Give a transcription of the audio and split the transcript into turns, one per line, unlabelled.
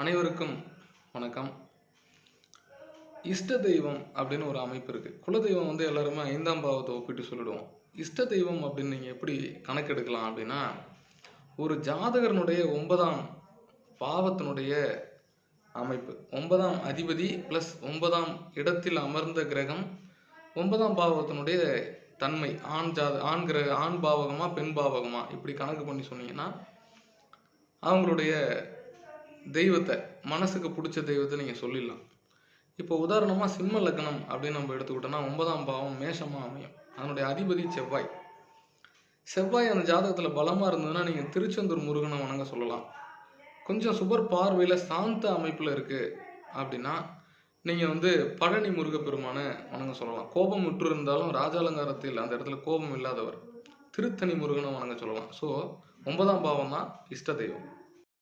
அனைவருக்கும் வணக்கம். இஷ்ட தெய்வம் அப்படின்னு ஒரு அமைப்பு இருக்குது. குலதெய்வம் வந்து எல்லாருமே 5ஆம் பாவத்தை ஒப்பிட்டு சொல்லிடுவோம். இஷ்ட தெய்வம் அப்படின்னு நீங்கள் எப்படி கணக்கெடுக்கலாம் அப்படின்னா, ஒரு ஜாதகனுடைய 9ஆம் பாவத்தினுடைய அமைப்பு, 9ஆம் அதிபதி ப்ளஸ் 9ஆம் இடத்தில் அமர்ந்த கிரகம், 9ஆம் பாவத்தினுடைய தன்மை, ஆண் பாவகமா பெண் பாவகமா இப்படி கணக்கு பண்ணி சொன்னீங்கன்னா அவங்களுடைய தெய்வத்தை, மனசுக்கு பிடிச்ச தெய்வத்தை நீங்கள் சொல்லிடலாம். இப்போ உதாரணமாக சிம்ம லக்னம் அப்படின்னு நம்ம எடுத்துக்கிட்டோம்னா 9ஆம் பாவம் மேஷமாக அமையும். அதனுடைய அதிபதி செவ்வாய். செவ்வாய் அந்த ஜாதகத்தில் பலமாக இருந்ததுன்னா நீங்கள் திருச்செந்தூர் முருகனை வணங்க சொல்லலாம். கொஞ்சம் சுபர் பார்வையில் சாந்த அமைப்பில் இருக்குது அப்படின்னா நீங்கள் வந்து பழனி முருகப்பெருமானை வணங்க சொல்லலாம். கோபம் விட்டு இருந்தாலும் ராஜாலங்காரத்தில் அந்த இடத்துல கோபம் இல்லாதவர் திருத்தணி முருகனை வணங்க சொல்லலாம். ஸோ 9ஆம் பாவம் தான் இஷ்ட தெய்வம்.